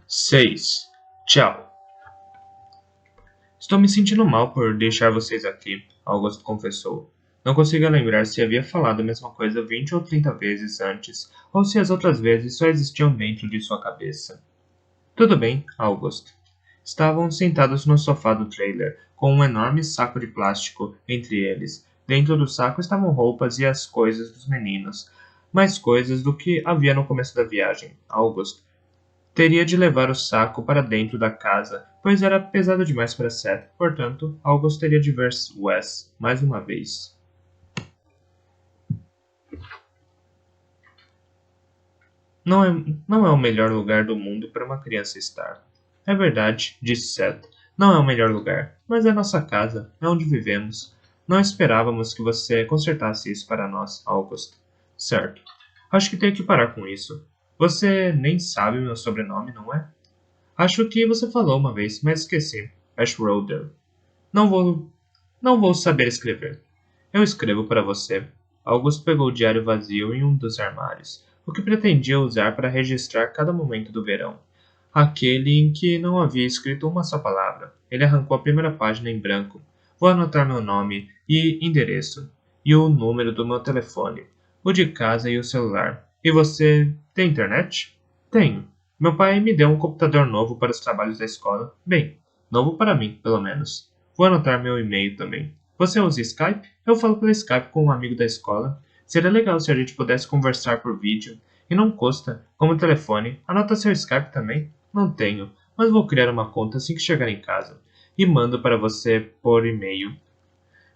6. Tchau. Estou me sentindo mal por deixar vocês aqui, Augusto confessou. Não conseguia lembrar se havia falado a mesma coisa 20 ou 30 vezes antes, ou se as outras vezes só existiam dentro de sua cabeça. Tudo bem, August. Estavam sentados no sofá do trailer, com um enorme saco de plástico entre eles. Dentro do saco estavam roupas e as coisas dos meninos. Mais coisas do que havia no começo da viagem. August teria de levar o saco para dentro da casa, pois era pesado demais para Seth. Portanto, August teria de ver Wes mais uma vez. Não é o melhor lugar do mundo para uma criança estar. É verdade, disse Seth. Não é o melhor lugar, mas é nossa casa, é onde vivemos. Não esperávamos que você consertasse isso para nós, August. Certo. Acho que tenho que parar com isso. Você nem sabe meu sobrenome, não é? Acho que você falou uma vez, mas esqueci. Ashroder. Não vou. Não vou saber escrever. Eu escrevo para você. August pegou o diário vazio em um dos armários, o que pretendia usar para registrar cada momento do verão. Aquele em que não havia escrito uma só palavra. Ele arrancou a primeira página em branco. Vou anotar meu nome e endereço, e o número do meu telefone, o de casa e o celular. E você tem internet? Tenho. Meu pai me deu um computador novo para os trabalhos da escola. Bem, novo para mim, pelo menos. Vou anotar meu e-mail também. Você usa Skype? Eu falo pelo Skype com um amigo da escola. Seria legal se a gente pudesse conversar por vídeo. E não custa, como telefone. Anota seu Skype também? Não tenho, mas vou criar uma conta assim que chegar em casa. E mando para você por e-mail.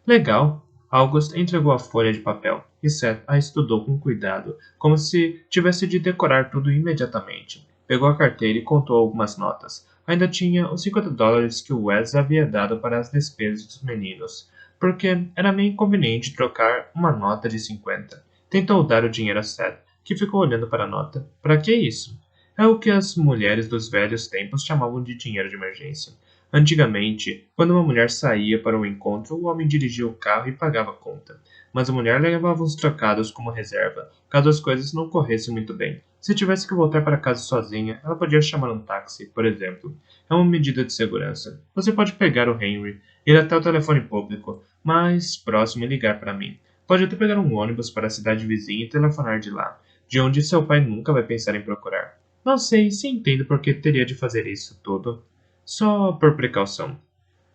Legal. August entregou a folha de papel e Seth a estudou com cuidado, como se tivesse de decorar tudo imediatamente. Pegou a carteira e contou algumas notas. Ainda tinha os $50 que o Wes havia dado para as despesas dos meninos, porque era meio inconveniente trocar uma nota de 50. Tentou dar o dinheiro a Seth, que ficou olhando para a nota. Para que isso? É o que as mulheres dos velhos tempos chamavam de dinheiro de emergência. Antigamente, quando uma mulher saía para um encontro, o homem dirigia o carro e pagava a conta. Mas a mulher levava os trocados como reserva, caso as coisas não corressem muito bem. Se tivesse que voltar para casa sozinha, ela podia chamar um táxi, por exemplo. É uma medida de segurança. Você pode pegar o Henry, ir até o telefone público, mais próximo e ligar para mim. Pode até pegar um ônibus para a cidade vizinha e telefonar de lá, de onde seu pai nunca vai pensar em procurar. Não sei se entendo por que teria de fazer isso tudo. Só por precaução.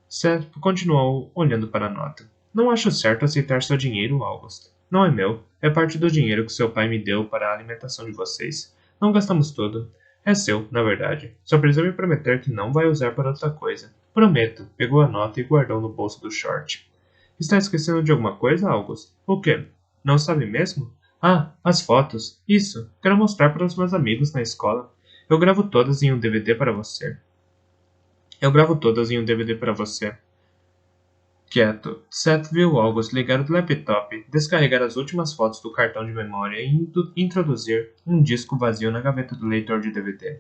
Seth continuou olhando para a nota. Não acho certo aceitar seu dinheiro, August. Não é meu. É parte do dinheiro que seu pai me deu para a alimentação de vocês. Não gastamos tudo. É seu, na verdade. Só precisa me prometer que não vai usar para outra coisa. Prometo. Pegou a nota e guardou no bolso do short. Está esquecendo de alguma coisa, August? O quê? Não sabe mesmo? Ah, as fotos. Isso. Quero mostrar para os meus amigos na escola. Eu gravo todas em um DVD para você. Eu gravo todas em um DVD para você. Quieto, Seth viu August ligar o laptop, descarregar as últimas fotos do cartão de memória e introduzir um disco vazio na gaveta do leitor de DVD.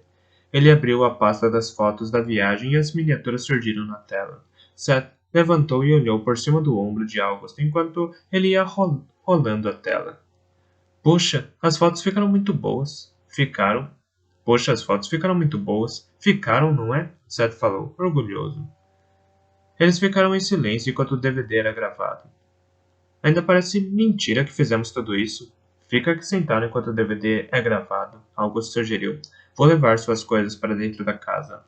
Ele abriu a pasta das fotos da viagem e as miniaturas surgiram na tela. Seth levantou e olhou por cima do ombro de August enquanto ele ia rolando a tela. Puxa, as fotos ficaram muito boas. Ficaram. Poxa, as fotos ficaram muito boas. Ficaram, não é? Seth falou, orgulhoso. Eles ficaram em silêncio enquanto o DVD era gravado. Ainda parece mentira que fizemos tudo isso. Fica aqui sentado enquanto o DVD é gravado, August sugeriu. Vou levar suas coisas para dentro da casa.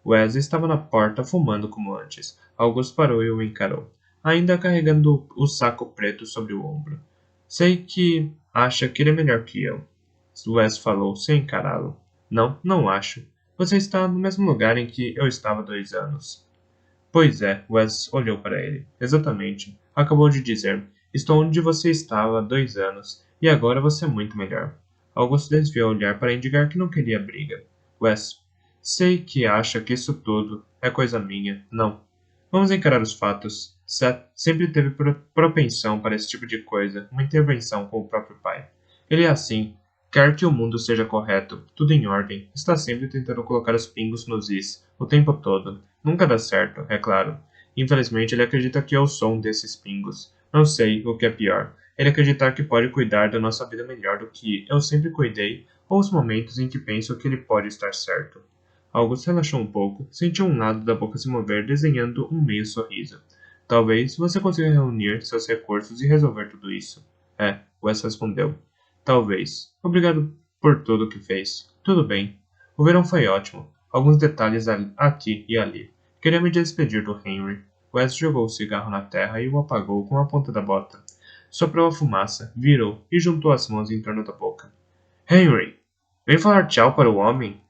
Wes estava na porta fumando como antes. August parou e o encarou, ainda carregando o saco preto sobre o ombro. Sei que acha que ele é melhor que eu. Wes falou, sem encará-lo. Não, não acho. Você está no mesmo lugar em que eu estava há 2 anos. Pois é, Wes olhou para ele. Exatamente. Acabou de dizer. Estou onde você estava há 2 anos, e agora você é muito melhor. August desviou o olhar para indicar que não queria briga. Wes, sei que acha que isso tudo é coisa minha. Não. Vamos encarar os fatos. Seth sempre teve propensão para esse tipo de coisa, uma intervenção com o próprio pai. Ele é assim. Quer que o mundo seja correto, tudo em ordem, está sempre tentando colocar os pingos nos is, o tempo todo. Nunca dá certo, é claro. Infelizmente, ele acredita que eu sou um desses pingos. Não sei o que é pior. Ele acreditar que pode cuidar da nossa vida melhor do que eu sempre cuidei, ou os momentos em que penso que ele pode estar certo. August relaxou um pouco, sentiu um lado da boca se mover, desenhando um meio sorriso. Talvez você consiga reunir seus recursos e resolver tudo isso. É, Wes respondeu. Talvez. Obrigado por tudo o que fez. Tudo bem. O verão foi ótimo. Alguns detalhes aqui e ali. Queria me despedir do Henry. Wes jogou o cigarro na terra e o apagou com a ponta da bota. Soprou a fumaça, virou e juntou as mãos em torno da boca. Henry! Vem falar tchau para o homem!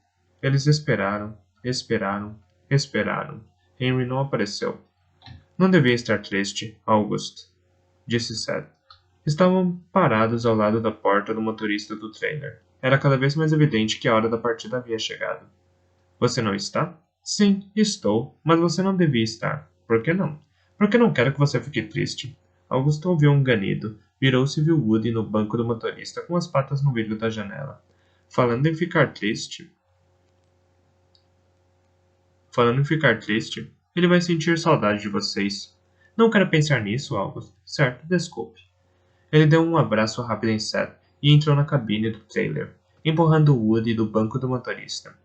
Eles esperaram, esperaram, esperaram. Henry não apareceu. Não devia estar triste, August, disse Seth. Estavam parados ao lado da porta do motorista do trailer. Era cada vez mais evidente que a hora da partida havia chegado. Você não está? Sim, estou, mas você não devia estar. Por que não? Porque não quero que você fique triste. Augusto ouviu um ganido, virou-se e viu Woody no banco do motorista com as patas no vidro da janela. Falando em ficar triste, ele vai sentir saudade de vocês. Não quero pensar nisso, August. Certo, desculpe. Ele deu um abraço rápido em Seth e entrou na cabine do trailer, empurrando Woody do banco do motorista.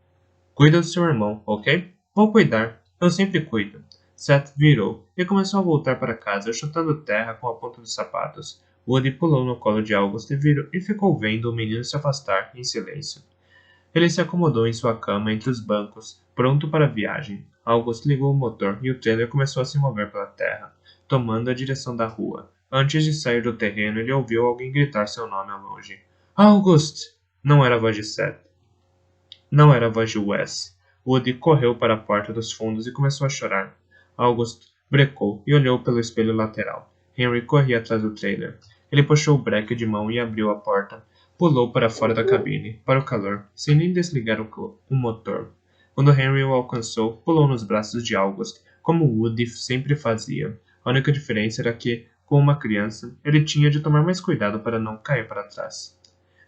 Cuida do seu irmão, ok? Vou cuidar. Eu sempre cuido. Seth virou e começou a voltar para casa, chutando terra com a ponta dos sapatos. Woody pulou no colo de August e ficou vendo o menino se afastar em silêncio. Ele se acomodou em sua cama entre os bancos, pronto para a viagem. August ligou o motor e o trailer começou a se mover pela terra, tomando a direção da rua. Antes de sair do terreno, ele ouviu alguém gritar seu nome ao longe. August! Não era a voz de Seth. Não era a voz de Wes. Woody correu para a porta dos fundos e começou a chorar. August brecou e olhou pelo espelho lateral. Henry corria atrás do trailer. Ele puxou o breque de mão e abriu a porta. Pulou para fora da cabine, para o calor, sem nem desligar o motor. Quando Henry o alcançou, pulou nos braços de August, como Woody sempre fazia. A única diferença era que, como uma criança, ele tinha de tomar mais cuidado para não cair para trás.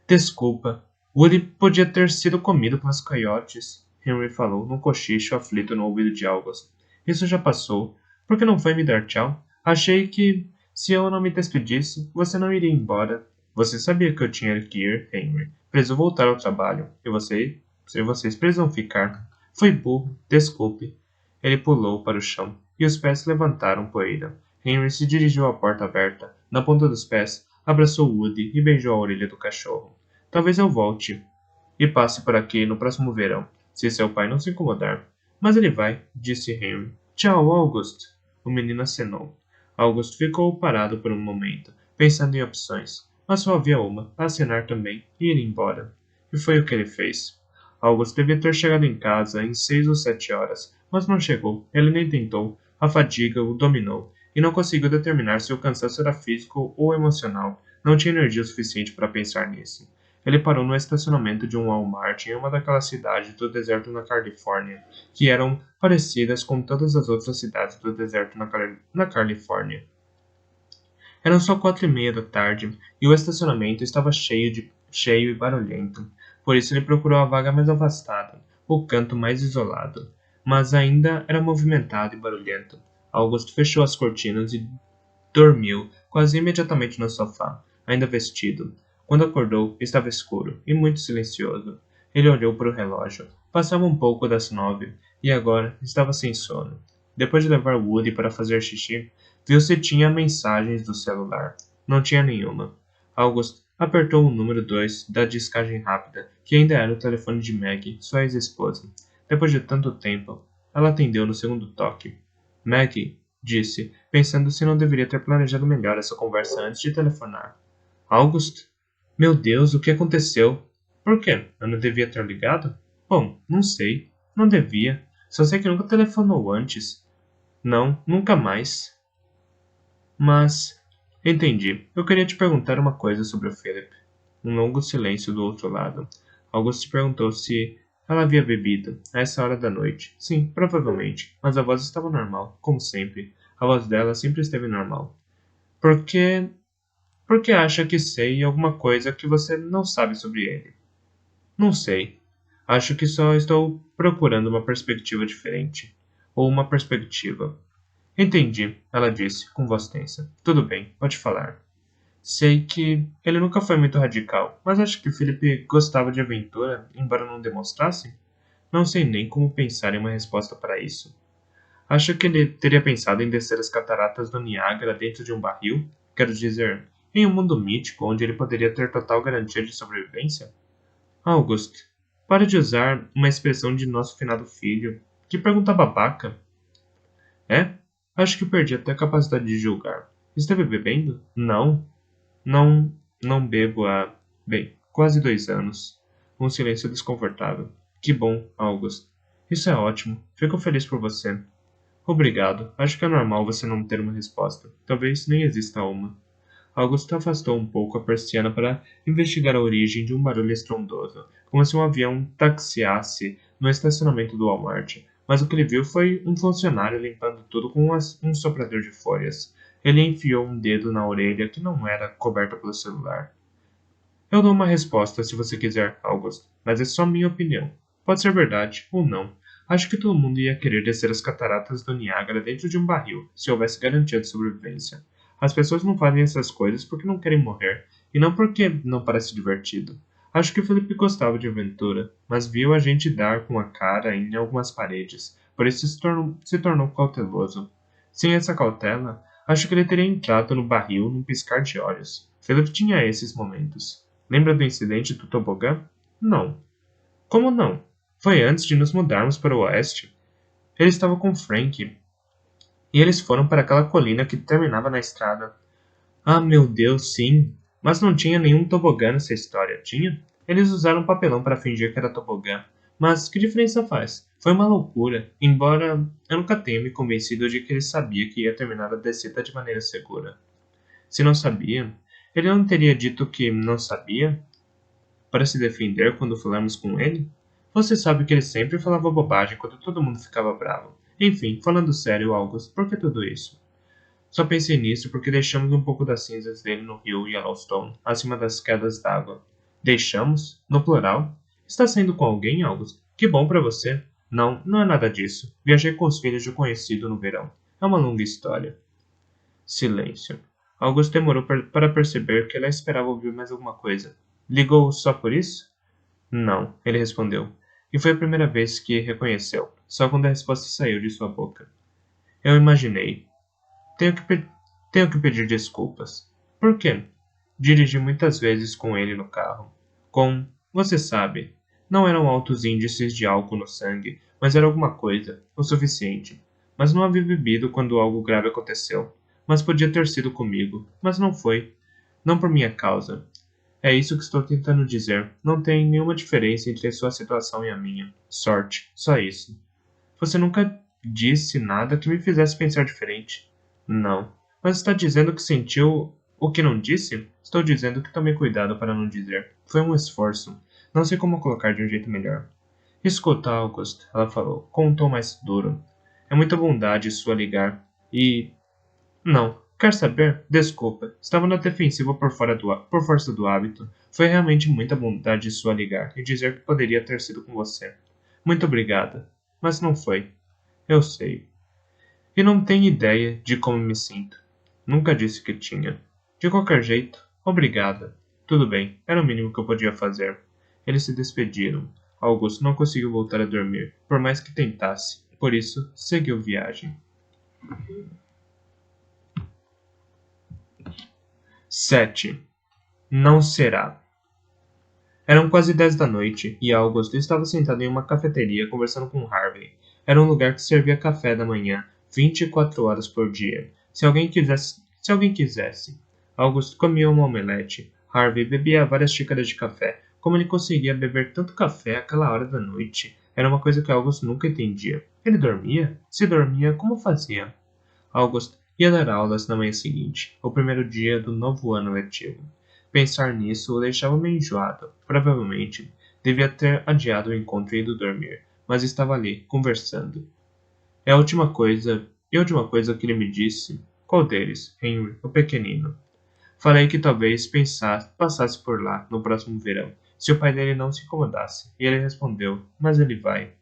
Desculpa, Woody podia ter sido comido pelos coiotes, Henry falou num cochicho aflito no ouvido de August. Isso já passou. Por que não foi me dar tchau? Achei que, se eu não me despedisse, você não iria embora. Você sabia que eu tinha que ir, Henry. Preciso voltar ao trabalho. E vocês precisam ficar. Foi burro, desculpe. Ele pulou para o chão, e os pés levantaram poeira. Henry se dirigiu à porta aberta. Na ponta dos pés, abraçou Woody e beijou a orelha do cachorro. Talvez eu volte e passe por aqui no próximo verão, se seu pai não se incomodar. Mas ele vai, disse Henry. Tchau, August. O menino acenou. August ficou parado por um momento, pensando em opções. Mas só havia uma, acenar também, e ir embora. E foi o que ele fez. August devia ter chegado em casa em 6 ou 7 horas, mas não chegou. Ele nem tentou. A fadiga o dominou, e não conseguiu determinar se o cansaço era físico ou emocional. Não tinha energia suficiente para pensar nisso. Ele parou no estacionamento de um Walmart em uma daquelas cidades do deserto na Califórnia, que eram parecidas com todas as outras cidades do deserto na Califórnia. Eram só 4:30 da tarde e o estacionamento estava cheio e barulhento. Por isso ele procurou a vaga mais afastada, o canto mais isolado. Mas ainda era movimentado e barulhento. August fechou as cortinas e dormiu quase imediatamente no sofá, ainda vestido. Quando acordou, estava escuro e muito silencioso. Ele olhou para o relógio. Passava um pouco das 9 e agora estava sem sono. Depois de levar Woody para fazer xixi, viu se tinha mensagens do celular. Não tinha nenhuma. August apertou o número 2 da discagem rápida, que ainda era o telefone de Maggie, sua ex-esposa. Depois de tanto tempo, ela atendeu no segundo toque. Maggie, disse, pensando se não deveria ter planejado melhor essa conversa antes de telefonar. August? Meu Deus, o que aconteceu? Por quê? Eu não devia ter ligado? Bom, não sei. Não devia. Só sei que nunca telefonou antes. Não, nunca mais. Mas... Entendi. Eu queria te perguntar uma coisa sobre o Philip. Um longo silêncio do outro lado. August perguntou se ela havia bebido, a essa hora da noite. Sim, provavelmente. Mas a voz estava normal, como sempre. A voz dela sempre esteve normal. Por que... Porque acha que sei alguma coisa que você não sabe sobre ele. Não sei. Acho que só estou procurando uma perspectiva diferente. Ou uma perspectiva. Entendi, ela disse, com voz tensa. Tudo bem, pode falar. Sei que ele nunca foi muito radical, mas acho que Felipe gostava de aventura, embora não demonstrasse. Não sei nem como pensar em uma resposta para isso. Acho que ele teria pensado em descer as cataratas do Niágara dentro de um barril, quero dizer, em um mundo mítico onde ele poderia ter total garantia de sobrevivência? August, pare de usar uma expressão de nosso finado filho. Que pergunta babaca. É? Acho que perdi até a capacidade de julgar. Esteve bebendo? Não. Não, não bebo há, bem, quase 2 anos. Um silêncio desconfortável. Que bom, August. Isso é ótimo. Fico feliz por você. Obrigado. Acho que é normal você não ter uma resposta. Talvez nem exista uma. Augusto afastou um pouco a persiana para investigar a origem de um barulho estrondoso, como se um avião taxiasse no estacionamento do Walmart. Mas o que ele viu foi um funcionário limpando tudo com um soprador de folhas. Ele enfiou um dedo na orelha que não era coberta pelo celular. Eu dou uma resposta se você quiser, Augusto, mas é só minha opinião. Pode ser verdade ou não. Acho que todo mundo ia querer descer as cataratas do Niágara dentro de um barril, se houvesse garantia de sobrevivência. As pessoas não fazem essas coisas porque não querem morrer, e não porque não parece divertido. Acho que Felipe gostava de aventura, mas viu a gente dar com a cara em algumas paredes, por isso se tornou cauteloso. Sem essa cautela, acho que ele teria entrado no barril num piscar de olhos. Felipe tinha esses momentos. Lembra do incidente do tobogã? Não. Como não? Foi antes de nos mudarmos para o oeste. Ele estava com Frank, e eles foram para aquela colina que terminava na estrada. Ah, meu Deus, sim. Mas não tinha nenhum tobogã nessa história, tinha? Eles usaram papelão para fingir que era tobogã. Mas que diferença faz? Foi uma loucura, embora eu nunca tenha me convencido de que ele sabia que ia terminar a descida de maneira segura. Se não sabia, ele não teria dito que não sabia? Para se defender quando falarmos com ele? Você sabe que ele sempre falava bobagem quando todo mundo ficava bravo. Enfim, falando sério, August, por que tudo isso? Só pensei nisso porque deixamos um pouco das cinzas dele no rio Yellowstone, acima das quedas d'água. Deixamos? No plural? Está saindo com alguém, August? Que bom para você. Não, não é nada disso. Viajei com os filhos de um conhecido no verão. É uma longa história. Silêncio. August demorou para perceber que ela esperava ouvir mais alguma coisa. Ligou só por isso? Não, ele respondeu. E foi a primeira vez que reconheceu, só quando a resposta saiu de sua boca. Eu imaginei. Tenho que, tenho que pedir desculpas. Por quê? Dirigi muitas vezes com ele no carro. Você sabe, não eram altos índices de álcool no sangue, mas era alguma coisa, o suficiente. Mas não havia bebido quando algo grave aconteceu. Mas podia ter sido comigo, mas não foi. Não por minha causa. É isso que estou tentando dizer. Não tem nenhuma diferença entre a sua situação e a minha. Sorte, só isso. Você nunca disse nada que me fizesse pensar diferente. Não. Mas está dizendo que sentiu o que não disse? Estou dizendo que tomei cuidado para não dizer. Foi um esforço. Não sei como colocar de um jeito melhor. Escuta, August, ela falou, com um tom mais duro. É muita bondade sua ligar. E não. Quer saber? Desculpa. Estava na defensiva por força do hábito. Foi realmente muita bondade sua ligar e dizer que poderia ter sido com você. Muito obrigada. Mas não foi. Eu sei. E não tenho ideia de como me sinto. Nunca disse que tinha. De qualquer jeito, obrigada. Tudo bem, era o mínimo que eu podia fazer. Eles se despediram. Augusto não conseguiu voltar a dormir, por mais que tentasse. Por isso, seguiu viagem. 7. Não será. Eram quase 10 da noite e August estava sentado em uma cafeteria conversando com Harvey. Era um lugar que servia café da manhã 24 horas por dia. Se alguém quisesse. August comia uma omelete. Harvey bebia várias xícaras de café. Como ele conseguia beber tanto café àquela hora da noite? Era uma coisa que August nunca entendia. Ele dormia? Se dormia, como fazia? August ia dar aulas na manhã seguinte, o primeiro dia do novo ano letivo. Pensar nisso o deixava meio enjoado. Provavelmente devia ter adiado o encontro e ido dormir, mas estava ali, conversando. E a última coisa que ele me disse? Qual deles? Henry, o pequenino. Falei que talvez passasse por lá no próximo verão, se o pai dele não se incomodasse, e ele respondeu, mas ele vai.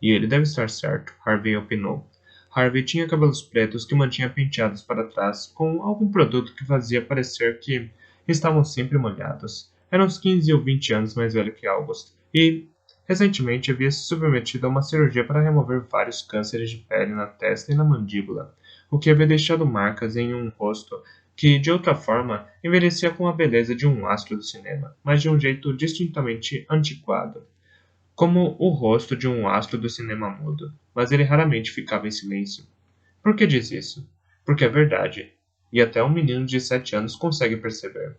E ele deve estar certo, Harvey opinou. Harvey tinha cabelos pretos que mantinha penteados para trás com algum produto que fazia parecer que Estavam sempre molhados. Era uns 15 ou 20 anos mais velho que August, e recentemente havia se submetido a uma cirurgia para remover vários cânceres de pele na testa e na mandíbula, o que havia deixado marcas em um rosto que, de outra forma, envelhecia com a beleza de um astro do cinema, mas de um jeito distintamente antiquado, como o rosto de um astro do cinema mudo, mas ele raramente ficava em silêncio. Por que diz isso? Porque é verdade, e até um menino de 7 anos consegue perceber.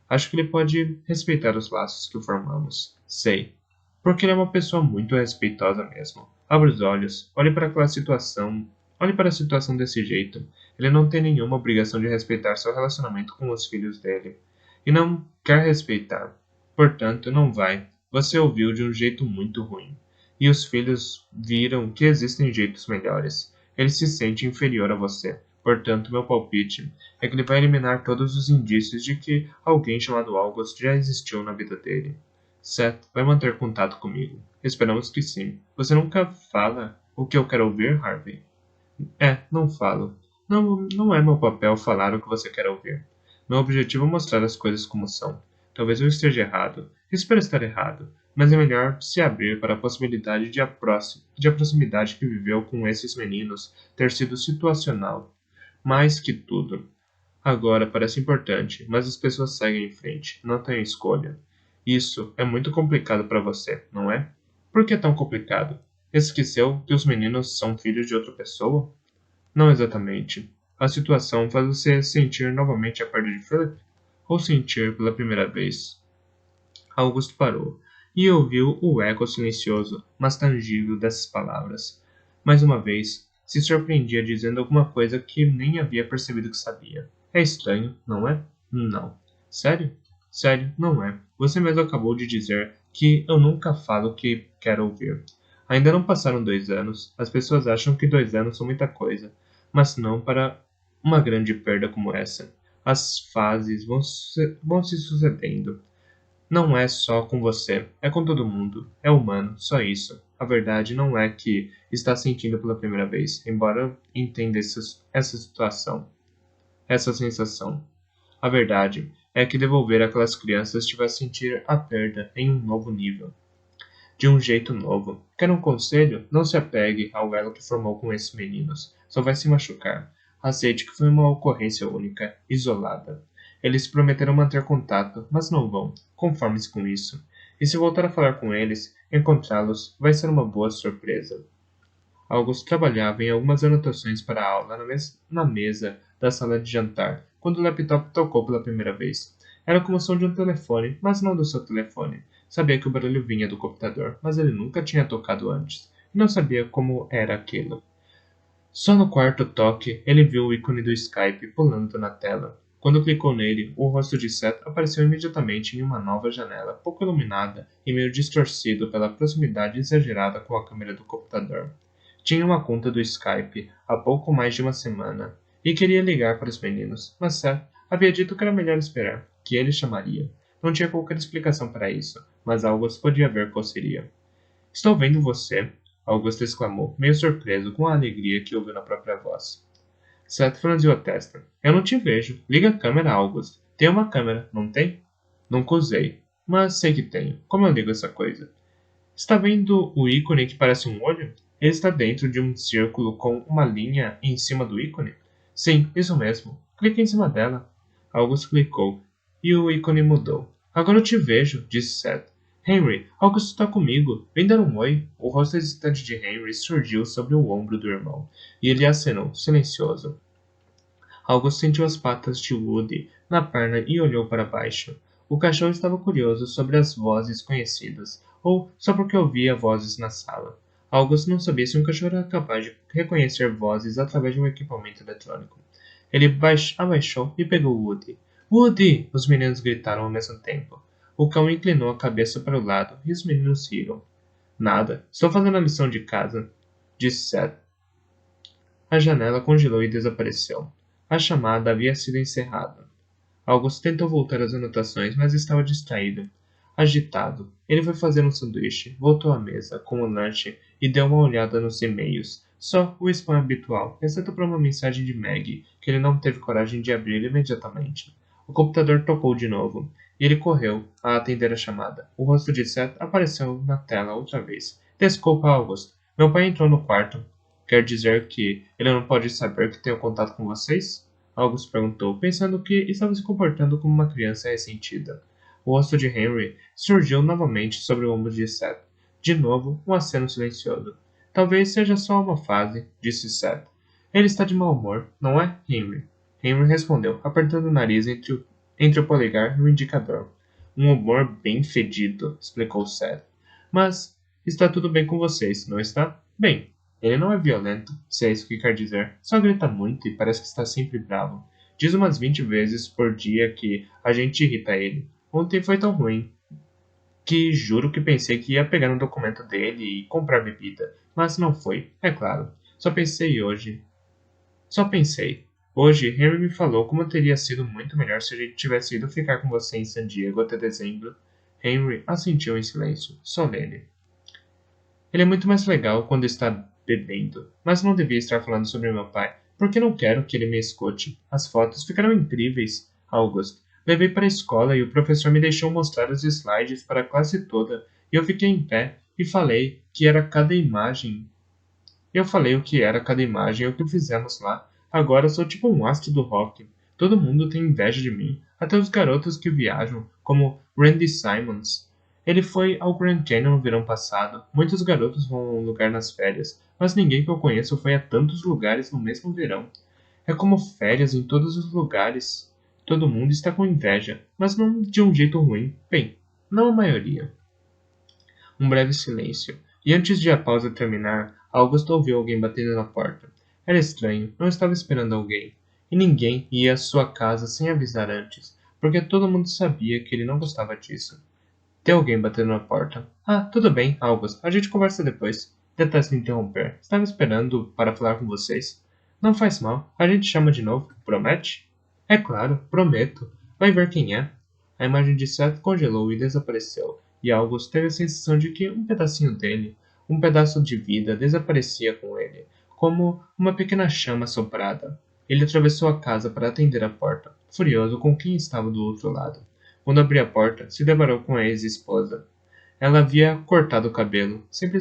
Acho que ele pode respeitar os laços que formamos. Sei. Porque ele é uma pessoa muito respeitosa mesmo. Abra os olhos, olhe para aquela situação. Olhe para a situação desse jeito. Ele não tem nenhuma obrigação de respeitar seu relacionamento com os filhos dele. E não quer respeitar. Portanto, não vai. Você ouviu de um jeito muito ruim. E os filhos viram que existem jeitos melhores. Ele se sente inferior a você. Portanto, meu palpite é que ele vai eliminar todos os indícios de que alguém chamado August já existiu na vida dele. Seth vai manter contato comigo. Esperamos que sim. Você nunca fala o que eu quero ouvir, Harvey? Não falo. Não é meu papel falar o que você quer ouvir. Meu objetivo é mostrar as coisas como são. Talvez eu esteja errado. Espero estar errado. Mas é melhor se abrir para a possibilidade de a proximidade que viveu com esses meninos ter sido situacional. Mais que tudo. Agora parece importante, mas as pessoas seguem em frente. Não têm escolha. Isso é muito complicado para você, não é? Por que é tão complicado? Esqueceu que os meninos são filhos de outra pessoa? Não exatamente. A situação faz você sentir novamente a perda de Philip? Ou sentir pela primeira vez? Augusto parou e ouviu o eco silencioso, mas tangível dessas palavras. Mais uma vez, se surpreendia dizendo alguma coisa que nem havia percebido que sabia. É estranho, não é? Não. Sério? Sério, não é. Você mesmo acabou de dizer que eu nunca falo o que quero ouvir. Ainda não passaram 2 anos. As pessoas acham que 2 anos são muita coisa, mas não para uma grande perda como essa. As fases vão se sucedendo. Não é só com você, é com todo mundo. É humano, só isso. A verdade não é que está sentindo pela primeira vez, embora entenda essa situação, essa sensação. A verdade é que devolver aquelas crianças te vai sentir a perda em um novo nível, de um jeito novo. Quer um conselho? Não se apegue ao elo que formou com esses meninos. Só vai se machucar. Aceite que foi uma ocorrência única, isolada. Eles prometeram manter contato, mas não vão. Conforme-se com isso. E se voltar a falar com eles, encontrá-los vai ser uma boa surpresa. August trabalhava em algumas anotações para a aula na mesa da sala de jantar, quando o laptop tocou pela primeira vez. Era como o som de um telefone, mas não do seu telefone. Sabia que o barulho vinha do computador, mas ele nunca tinha tocado antes, e não sabia como era aquilo. Só no quarto toque, ele viu o ícone do Skype pulando na tela. Quando clicou nele, o rosto de Seth apareceu imediatamente em uma nova janela, pouco iluminada e meio distorcido pela proximidade exagerada com a câmera do computador. Tinha uma conta do Skype há pouco mais de uma semana e queria ligar para os meninos, mas Seth havia dito que era melhor esperar, que ele chamaria. Não tinha qualquer explicação para isso, mas August podia ver qual seria. Estou vendo você, August exclamou, meio surpreso com a alegria que ouviu na própria voz. Seth franziu a testa. Eu não te vejo. Liga a câmera, August. Tem uma câmera, não tem? Nunca usei, mas sei que tenho. Como eu ligo essa coisa? Está vendo o ícone que parece um olho? Ele está dentro de um círculo com uma linha em cima do ícone? Sim, isso mesmo. Clique em cima dela. August clicou, e o ícone mudou. Agora eu te vejo, disse Seth. Henry, August está comigo. Vem dar um oi. O rosto hesitante de Henry surgiu sobre o ombro do irmão, e ele acenou, silencioso. August sentiu as patas de Woody na perna e olhou para baixo. O cachorro estava curioso sobre as vozes conhecidas, ou só porque ouvia vozes na sala. August não sabia se um cachorro era capaz de reconhecer vozes através de um equipamento eletrônico. Ele abaixou e pegou Woody. Woody! Os meninos gritaram ao mesmo tempo. O cão inclinou a cabeça para o lado e os meninos riram. Nada, estou fazendo a lição de casa, disse Seth. A janela congelou e desapareceu. A chamada havia sido encerrada. August tentou voltar às anotações, mas estava distraído. Agitado, ele foi fazer um sanduíche, voltou à mesa com o lanche e deu uma olhada nos e-mails. Só o spam habitual, exceto para uma mensagem de Maggie, que ele não teve coragem de abrir imediatamente. O computador tocou de novo, e ele correu a atender a chamada. O rosto de Seth apareceu na tela outra vez. Desculpa, August. Meu pai entrou no quarto. Quer dizer que ele não pode saber que tenho contato com vocês? August perguntou, pensando que estava se comportando como uma criança ressentida. O rosto de Henry surgiu novamente sobre o ombro de Seth. De novo, um aceno silencioso. Talvez seja só uma fase, disse Seth. Ele está de mau humor, não é, Henry? Henry respondeu, apertando o nariz entre o polegar e o indicador. Um humor bem fedido, explicou Seth. Mas está tudo bem com vocês, não está? Bem, ele não é violento, se é isso que quer dizer. Só grita muito e parece que está sempre bravo. Diz umas 20 vezes por dia que a gente irrita ele. Ontem foi tão ruim que juro que pensei que ia pegar um documento dele e comprar bebida. Mas não foi, é claro. Só pensei hoje. Só pensei. Hoje, Henry me falou como teria sido muito melhor se a gente tivesse ido ficar com você em San Diego até dezembro. Henry assentiu em silêncio, solene. Ele é muito mais legal quando está bebendo, mas não devia estar falando sobre meu pai, porque não quero que ele me escute. As fotos ficaram incríveis, August. Levei para a escola e o professor me deixou mostrar os slides para a classe toda, e eu fiquei em pé e falei que era cada imagem. Eu falei o que era cada imagem e o que fizemos lá. Agora sou tipo um astro do rock. Todo mundo tem inveja de mim, até os garotos que viajam, como Randy Simons. Ele foi ao Grand Canyon no verão passado. Muitos garotos vão a um lugar nas férias, mas ninguém que eu conheço foi a tantos lugares no mesmo verão. É como férias em todos os lugares. Todo mundo está com inveja, mas não de um jeito ruim. Bem, não a maioria. Um breve silêncio. E antes de a pausa terminar, Augusto ouviu alguém batendo na porta. Era estranho, não estava esperando alguém. E ninguém ia à sua casa sem avisar antes, porque todo mundo sabia que ele não gostava disso. Tem alguém batendo na porta. Ah, tudo bem, August. A gente conversa depois. Detesto interromper. Estava esperando para falar com vocês. Não faz mal. A gente chama de novo. Promete? É claro, prometo. Vai ver quem é. A imagem de Seth congelou e desapareceu, e August teve a sensação de que um pedacinho dele, um pedaço de vida, desaparecia com ele, como uma pequena chama soprada. Ele atravessou a casa para atender a porta, furioso com quem estava do outro lado. Quando abriu a porta, se deparou com a ex-esposa. Ela havia cortado o cabelo, sempre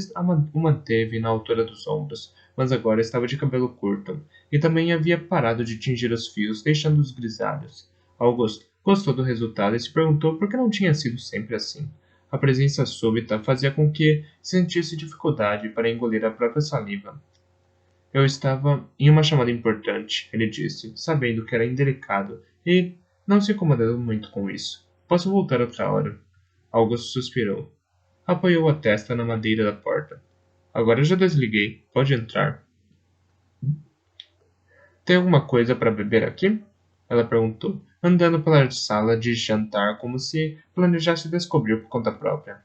o manteve na altura dos ombros, mas agora estava de cabelo curto, e também havia parado de tingir os fios, deixando-os grisalhos. August gostou do resultado e se perguntou por que não tinha sido sempre assim. A presença súbita fazia com que sentisse dificuldade para engolir a própria saliva. Eu estava em uma chamada importante, ele disse, sabendo que era indelicado, e não se incomodando muito com isso. Posso voltar outra hora. August suspirou. Apoiou a testa na madeira da porta. Agora já desliguei. Pode entrar. Tem alguma coisa para beber aqui? Ela perguntou, andando pela sala de jantar como se planejasse descobrir por conta própria.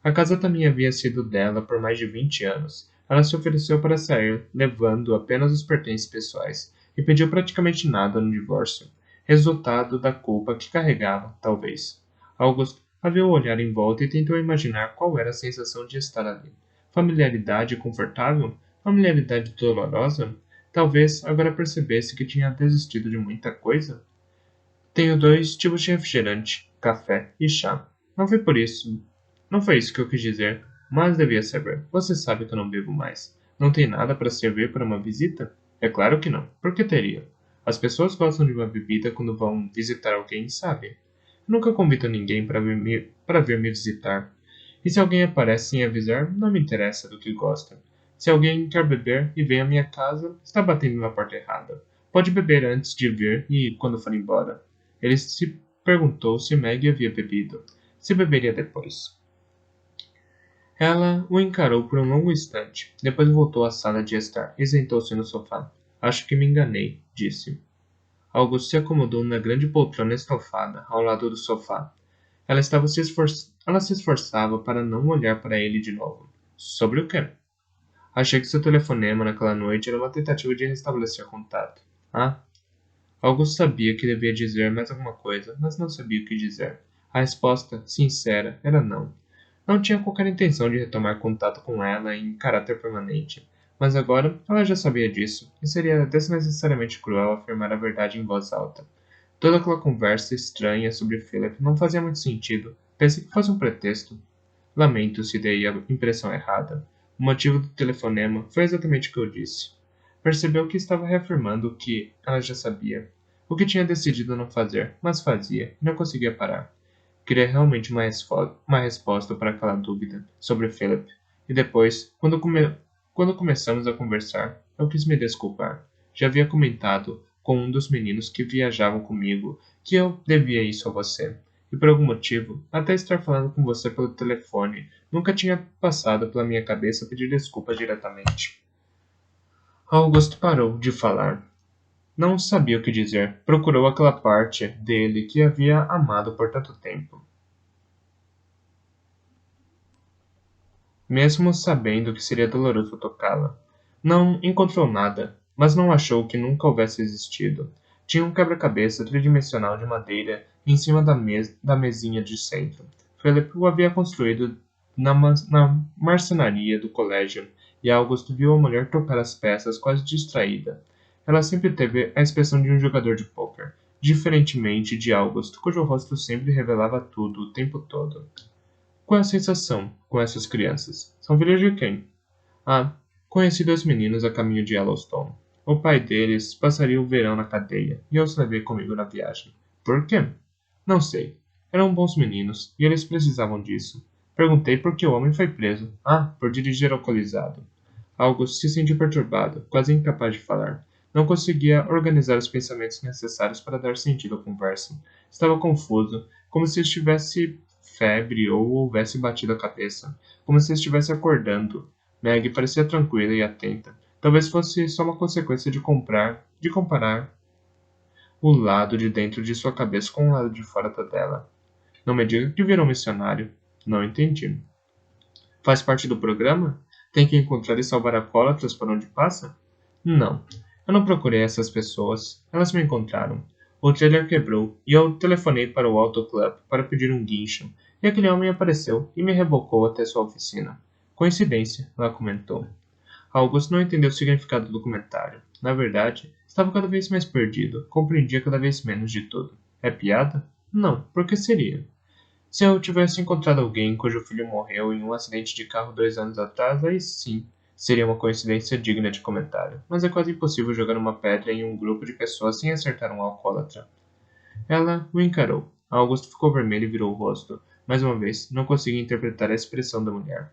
A casa também havia sido dela por mais de 20 anos. Ela se ofereceu para sair, levando apenas os pertences pessoais, e pediu praticamente nada no divórcio, resultado da culpa que carregava, talvez. August havia o olhar em volta e tentou imaginar qual era a sensação de estar ali. Familiaridade confortável? Familiaridade dolorosa? Talvez agora percebesse que tinha desistido de muita coisa. Tenho dois tipos de refrigerante, café e chá. Não foi por isso. Não foi isso que eu quis dizer, mas devia saber. Você sabe que eu não bebo mais. Não tem nada para servir para uma visita? É claro que não. Por que teria? As pessoas gostam de uma bebida quando vão visitar alguém, sabe? Eu nunca convido ninguém para vir me visitar. E se alguém aparece sem avisar, não me interessa do que gosta. Se alguém quer beber e vem à minha casa, está batendo na porta errada. Pode beber antes de vir e quando for embora. Ele se perguntou se Maggie havia bebido, se beberia depois. Ela o encarou por um longo instante, depois voltou à sala de estar e sentou-se no sofá. Acho que me enganei, disse. August se acomodou na grande poltrona estofada, ao lado do sofá. Ela se esforçava para não olhar para ele de novo. Sobre o quê? Achei que seu telefonema naquela noite era uma tentativa de restabelecer contato. Ah? August sabia que devia dizer mais alguma coisa, mas não sabia o que dizer. A resposta, sincera, era não. Não tinha qualquer intenção de retomar contato com ela em caráter permanente, mas agora ela já sabia disso, e seria desnecessariamente cruel afirmar a verdade em voz alta. Toda aquela conversa estranha sobre Philip não fazia muito sentido. Pensei que fosse um pretexto. Lamento se dei a impressão errada. O motivo do telefonema foi exatamente o que eu disse. Percebeu que estava reafirmando o que ela já sabia. O que tinha decidido não fazer, mas fazia, e não conseguia parar. Queria realmente uma resposta para aquela dúvida sobre Philip. E depois, quando começamos a conversar, eu quis me desculpar. Já havia comentado com um dos meninos que viajavam comigo que eu devia isso a você. E por algum motivo, até estar falando com você pelo telefone, nunca tinha passado pela minha cabeça pedir desculpas diretamente. Augusto parou de falar. Não sabia o que dizer. Procurou aquela parte dele que havia amado por tanto tempo. Mesmo sabendo que seria doloroso tocá-la. Não encontrou nada, mas não achou que nunca houvesse existido. Tinha um quebra-cabeça tridimensional de madeira em cima da mesinha de centro. Philip o havia construído na marcenaria do colégio, e August viu a mulher tocar as peças quase distraída. Ela sempre teve a expressão de um jogador de pôquer, diferentemente de August, cujo rosto sempre revelava tudo o tempo todo. Qual é a sensação com essas crianças? São filhos de quem? Ah, conheci dois meninos a caminho de Yellowstone. O pai deles passaria o verão na cadeia e eu os levei comigo na viagem. Por quê? Não sei. Eram bons meninos e eles precisavam disso. Perguntei por que o homem foi preso. Ah, por dirigir alcoolizado. August se sentiu perturbado, quase incapaz de falar. Não conseguia organizar os pensamentos necessários para dar sentido à conversa. Estava confuso, como se estivesse febre ou houvesse batido a cabeça, como se estivesse acordando. Meg parecia tranquila e atenta. Talvez fosse só uma consequência de comparar o lado de dentro de sua cabeça com o lado de fora da dela. Não me diga que virou missionário. Não entendi. Faz parte do programa? Tem que encontrar e salvar alcoólatras por onde passa? Não. Eu não procurei essas pessoas. Elas me encontraram. O trailer quebrou e eu telefonei para o Auto Club para pedir um guincho. E aquele homem apareceu e me rebocou até sua oficina. Coincidência, ela comentou. August não entendeu o significado do comentário. Na verdade, estava cada vez mais perdido. Compreendia cada vez menos de tudo. É piada? Não, por que seria? Se eu tivesse encontrado alguém cujo filho morreu em um acidente de carro 2 anos atrás, aí sim, seria uma coincidência digna de comentário. Mas é quase impossível jogar uma pedra em um grupo de pessoas sem acertar um alcoólatra. Ela o encarou. Augusto ficou vermelho e virou o rosto. Mais uma vez, não conseguia interpretar a expressão da mulher.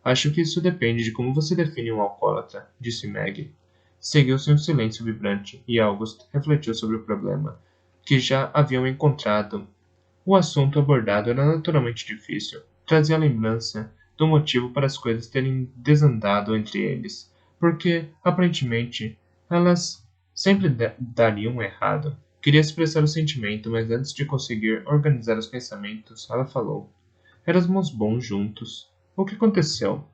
Acho que isso depende de como você define um alcoólatra, disse Maggie. Seguiu-se um silêncio vibrante, e August refletiu sobre o problema, que já haviam encontrado. O assunto abordado era naturalmente difícil. Trazia a lembrança do motivo para as coisas terem desandado entre eles, porque, aparentemente, elas sempre dariam errado. Queria expressar o sentimento, mas antes de conseguir organizar os pensamentos, ela falou. Éramos bons juntos. O que aconteceu?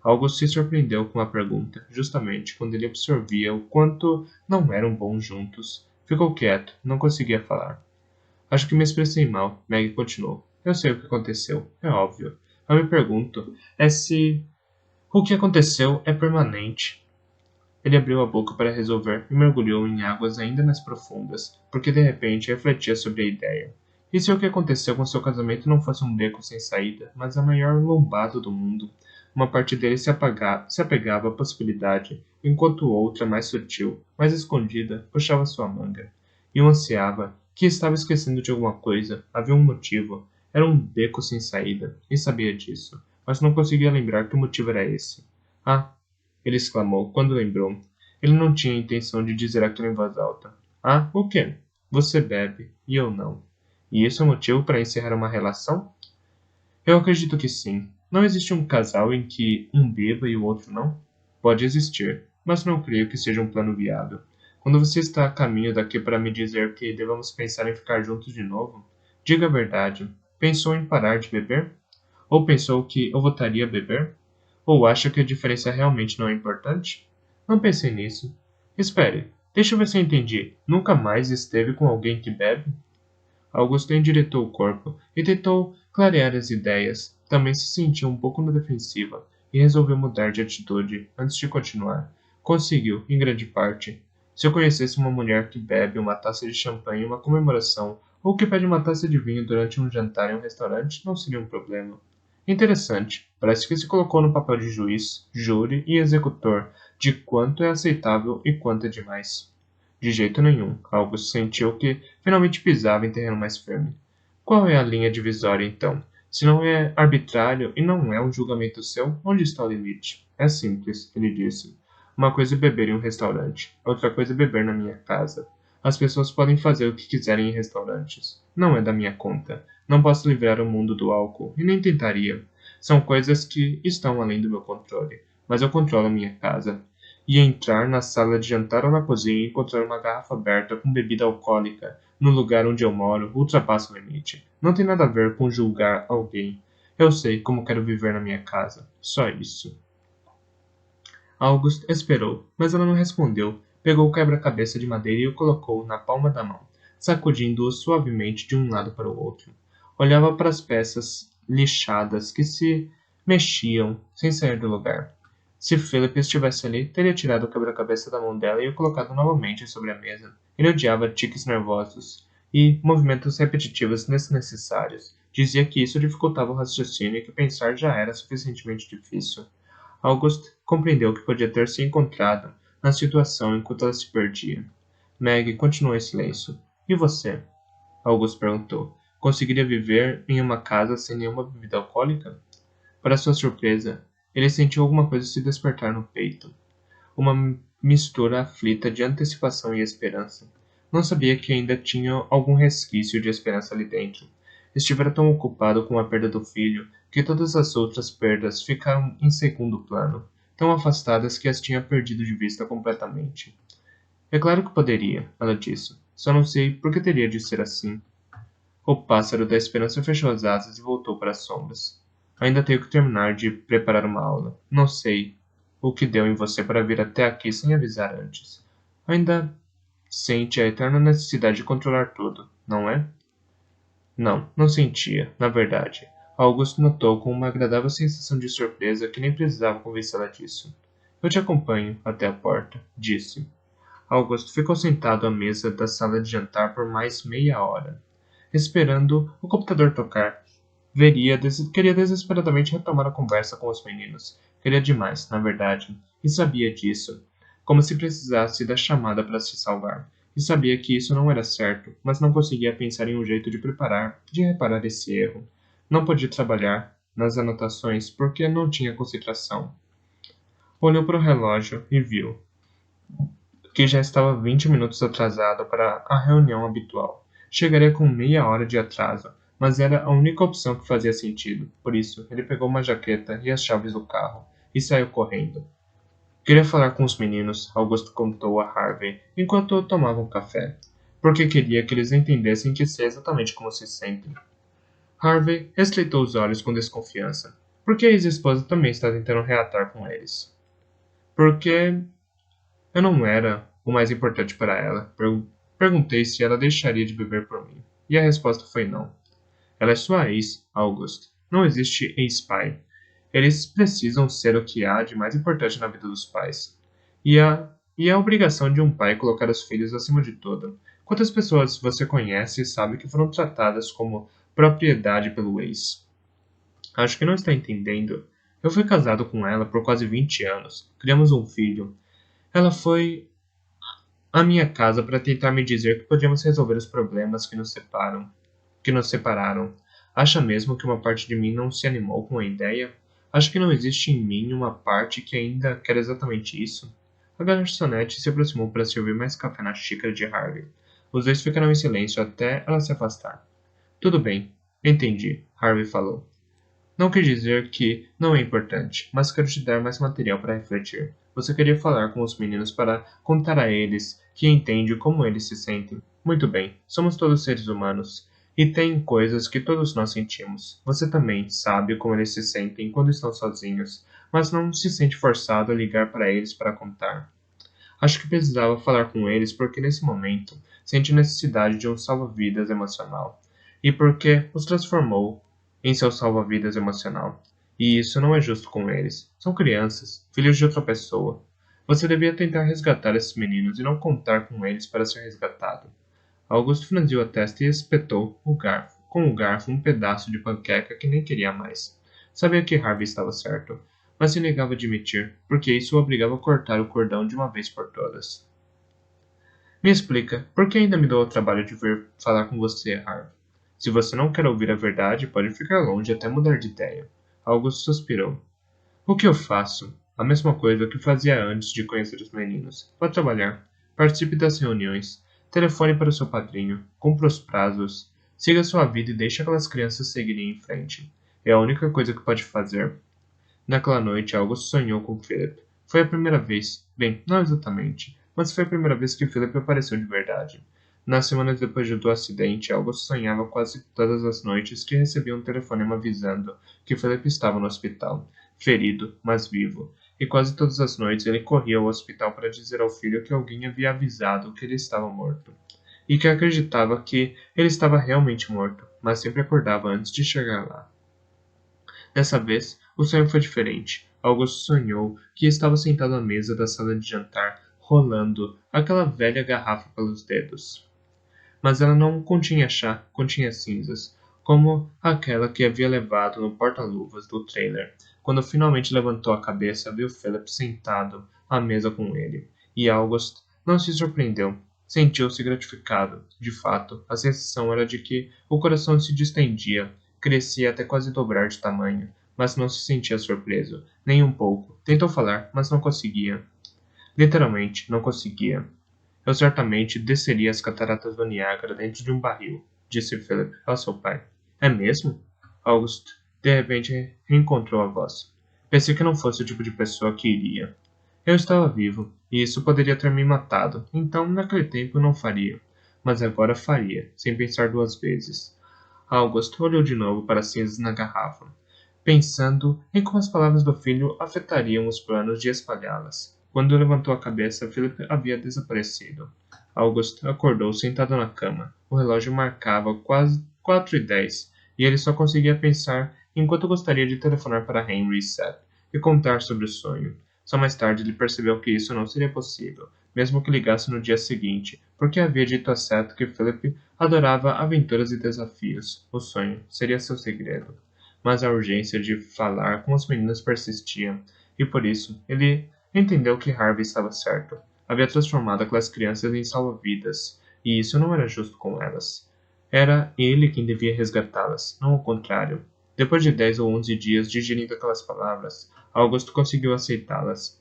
Algo se surpreendeu com a pergunta, justamente quando ele absorvia o quanto não eram bons juntos. Ficou quieto, não conseguia falar. Acho que me expressei mal, Maggie continuou. Eu sei o que aconteceu, é óbvio. Eu me pergunto se o que aconteceu é permanente. Ele abriu a boca para resolver e mergulhou em águas ainda mais profundas, porque de repente refletia sobre a ideia. E se o que aconteceu com seu casamento não fosse um beco sem saída, mas a maior lombada do mundo? Uma parte dele se apegava à possibilidade, enquanto outra, mais sutil, mais escondida, puxava sua manga. E um ansiava que estava esquecendo de alguma coisa, havia um motivo. Era um beco sem saída, e sabia disso, mas não conseguia lembrar que o motivo era esse. Ah! Ele exclamou quando lembrou. Ele não tinha intenção de dizer aquilo em voz alta. Ah, o quê? Você bebe, e eu não. E isso é motivo para encerrar uma relação? Eu acredito que sim. Não existe um casal em que um beba e o outro não? Pode existir, mas não creio que seja um plano viável. Quando você está a caminho daqui para me dizer que devemos pensar em ficar juntos de novo, diga a verdade. Pensou em parar de beber? Ou pensou que eu voltaria a beber? Ou acha que a diferença realmente não é importante? Não pensei nisso. Espere, deixa eu ver se eu entendi. Nunca mais esteve com alguém que bebe? Augusto endireitou o corpo e tentou clarear as ideias. Também se sentia um pouco na defensiva e resolveu mudar de atitude antes de continuar. Conseguiu, em grande parte. Se eu conhecesse uma mulher que bebe uma taça de champanhe em uma comemoração, ou que pede uma taça de vinho durante um jantar em um restaurante, não seria um problema. Interessante, parece que se colocou no papel de juiz, júri e executor de quanto é aceitável e quanto é demais. De jeito nenhum, August sentiu que finalmente pisava em terreno mais firme. Qual é a linha divisória, então? Se não é arbitrário e não é um julgamento seu, onde está o limite? É simples, ele disse. Uma coisa é beber em um restaurante, outra coisa é beber na minha casa. As pessoas podem fazer o que quiserem em restaurantes. Não é da minha conta. Não posso livrar o mundo do álcool, e nem tentaria. São coisas que estão além do meu controle. Mas eu controlo a minha casa. E entrar na sala de jantar ou na cozinha e encontrar uma garrafa aberta com bebida alcoólica no lugar onde eu moro ultrapassa o limite. Não tem nada a ver com julgar alguém. Eu sei como quero viver na minha casa. Só isso. August esperou, mas ela não respondeu. Pegou o quebra-cabeça de madeira e o colocou na palma da mão, sacudindo-o suavemente de um lado para o outro. Olhava para as peças lixadas que se mexiam sem sair do lugar. Se Philip estivesse ali, teria tirado o quebra-cabeça da mão dela e o colocado novamente sobre a mesa. Ele odiava tiques nervosos e movimentos repetitivos desnecessários. Dizia que isso dificultava o raciocínio e que pensar já era suficientemente difícil. August compreendeu que podia ter se encontrado na situação enquanto ela se perdia. Meg continuou em silêncio. E você? August perguntou. Conseguiria viver em uma casa sem nenhuma bebida alcoólica? Para sua surpresa, ele sentiu alguma coisa se despertar no peito. Uma mistura aflita de antecipação e esperança. Não sabia que ainda tinha algum resquício de esperança ali dentro. Estivera tão ocupado com a perda do filho que todas as outras perdas ficaram em segundo plano, tão afastadas que as tinha perdido de vista completamente. É claro que poderia, ela disse. Só não sei por que teria de ser assim. O pássaro da esperança fechou as asas e voltou para as sombras. Ainda tenho que terminar de preparar uma aula. Não sei o que deu em você para vir até aqui sem avisar antes. Ainda sente a eterna necessidade de controlar tudo, não é? Não, não sentia, na verdade. Augusto notou com uma agradável sensação de surpresa que nem precisava convencê-la disso. Eu te acompanho até a porta, disse. Augusto ficou sentado à mesa da sala de jantar por mais meia hora, esperando o computador tocar. Queria desesperadamente retomar a conversa com os meninos. Queria demais, na verdade, e sabia disso. Como se precisasse da chamada para se salvar. E sabia que isso não era certo, mas não conseguia pensar em um jeito de reparar esse erro. Não podia trabalhar nas anotações porque não tinha concentração. Olhou para o relógio e viu que já estava 20 minutos atrasado para a reunião habitual. Chegaria com meia hora de atraso, mas era a única opção que fazia sentido. Por isso, ele pegou uma jaqueta e as chaves do carro e saiu correndo. Queria falar com os meninos, Augusto contou a Harvey enquanto tomavam café, porque queria que eles entendessem que sei exatamente como se sentem. Harvey estreitou os olhos com desconfiança. Por que a ex-esposa também está tentando reatar com eles? Porque eu não era o mais importante para ela. Perguntei se ela deixaria de beber por mim. E a resposta foi não. Ela é sua ex, August. Não existe ex-pai. Eles precisam ser o que há de mais importante na vida dos pais. E é a obrigação de um pai colocar os filhos acima de tudo. Quantas pessoas você conhece e sabe que foram tratadas como propriedade pelo ex? Acho que não está entendendo. Eu fui casado com ela por quase 20 anos. Criamos um filho. Ela foi à minha casa para tentar me dizer que podíamos resolver os problemas que nos separaram. Acha mesmo que uma parte de mim não se animou com a ideia? Acho que não existe em mim uma parte que ainda quer exatamente isso. A garçonete se aproximou para servir mais café na xícara de Harvey. Os dois ficaram em silêncio até ela se afastar. Tudo bem, entendi, Harvey falou. Não quer dizer que não é importante, mas quero te dar mais material para refletir. Você queria falar com os meninos para contar a eles que entende como eles se sentem. Muito bem, somos todos seres humanos. E tem coisas que todos nós sentimos. Você também sabe como eles se sentem quando estão sozinhos, mas não se sente forçado a ligar para eles para contar. Acho que precisava falar com eles porque nesse momento sente necessidade de um salva-vidas emocional. E porque os transformou em seu salva-vidas emocional. E isso não é justo com eles. São crianças, filhos de outra pessoa. Você devia tentar resgatar esses meninos e não contar com eles para ser resgatado. Augusto franziu a testa e espetou com o garfo um pedaço de panqueca que nem queria mais. Sabia que Harvey estava certo, mas se negava a admitir, porque isso o obrigava a cortar o cordão de uma vez por todas. Me explica, por que ainda me dou o trabalho de vir falar com você, Harvey? Se você não quer ouvir a verdade, pode ficar longe até mudar de ideia. Augusto suspirou. O que eu faço? A mesma coisa que fazia antes de conhecer os meninos. Vá trabalhar. Participe das reuniões. Telefone para o seu padrinho. Cumpra os prazos. Siga sua vida e deixe aquelas crianças seguirem em frente. É a única coisa que pode fazer. Naquela noite, August sonhou com Philip. Foi a primeira vez. Bem, não exatamente, mas foi a primeira vez que Philip apareceu de verdade. Nas semanas depois do acidente, August sonhava quase todas as noites que recebia um telefonema avisando que Philip estava no hospital, ferido, mas vivo. E quase todas as noites ele corria ao hospital para dizer ao filho que alguém havia avisado que ele estava morto. E que acreditava que ele estava realmente morto, mas sempre acordava antes de chegar lá. Dessa vez, o sonho foi diferente. Augusto sonhou que estava sentado à mesa da sala de jantar, rolando aquela velha garrafa pelos dedos. Mas ela não continha chá, continha cinzas, como aquela que havia levado no porta-luvas do trailer. Quando finalmente levantou a cabeça, viu Philip sentado à mesa com ele. E August não se surpreendeu. Sentiu-se gratificado. De fato, a sensação era de que o coração se distendia, crescia até quase dobrar de tamanho, mas não se sentia surpreso, nem um pouco. Tentou falar, mas não conseguia. Literalmente, não conseguia. Eu certamente desceria as cataratas do Niágara dentro de um barril, disse Philip ao seu pai. É mesmo? August, de repente, reencontrou a voz. Pensei que não fosse o tipo de pessoa que iria. Eu estava vivo, e isso poderia ter me matado, então naquele tempo não faria. Mas agora faria, sem pensar duas vezes. August olhou de novo para as cinzas na garrafa, pensando em como as palavras do filho afetariam os planos de espalhá-las. Quando levantou a cabeça, Philip havia desaparecido. August acordou sentado na cama. O relógio marcava quase 4:10 e ele só conseguia pensar enquanto gostaria de telefonar para Henry e Seth e contar sobre o sonho. Só mais tarde ele percebeu que isso não seria possível, mesmo que ligasse no dia seguinte, porque havia dito a Seth que Philip adorava aventuras e desafios. O sonho seria seu segredo. Mas a urgência de falar com os meninos persistia, e por isso ele entendeu que Harvey estava certo. Havia transformado aquelas crianças em salva-vidas, e isso não era justo com elas. Era ele quem devia resgatá-las, não o contrário. Depois de 10 ou 11 dias digerindo aquelas palavras, Augusto conseguiu aceitá-las.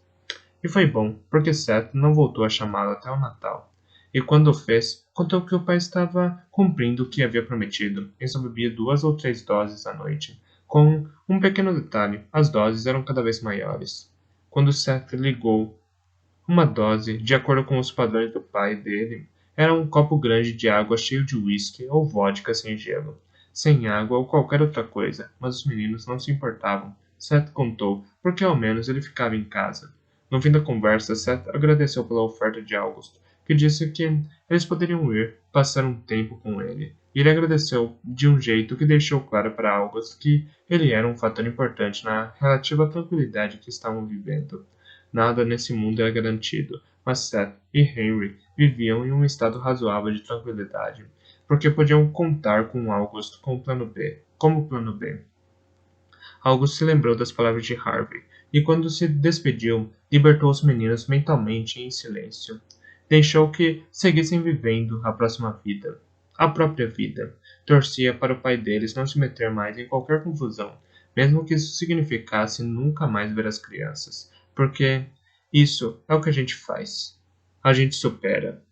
E foi bom, porque Seth não voltou a chamá-lo até o Natal. E quando o fez, contou que o pai estava cumprindo o que havia prometido, e só bebia 2 ou 3 doses à noite. Com um pequeno detalhe, as doses eram cada vez maiores. Quando Seth ligou uma dose, de acordo com os padrões do pai dele, era um copo grande de água cheio de uísque ou vodka sem gelo. Sem água ou qualquer outra coisa, mas os meninos não se importavam. Seth contou, porque ao menos ele ficava em casa. No fim da conversa, Seth agradeceu pela oferta de August, que disse que eles poderiam ir passar um tempo com ele. E ele agradeceu de um jeito que deixou claro para August que ele era um fator importante na relativa tranquilidade que estavam vivendo. Nada nesse mundo era garantido, mas Seth e Henry viviam em um estado razoável de tranquilidade, porque podiam contar com August como plano B. August se lembrou das palavras de Harvey, e quando se despediu, libertou os meninos mentalmente e em silêncio. Deixou que seguissem vivendo a própria vida. Torcia para o pai deles não se meter mais em qualquer confusão, mesmo que isso significasse nunca mais ver as crianças, porque isso é o que a gente faz. A gente supera.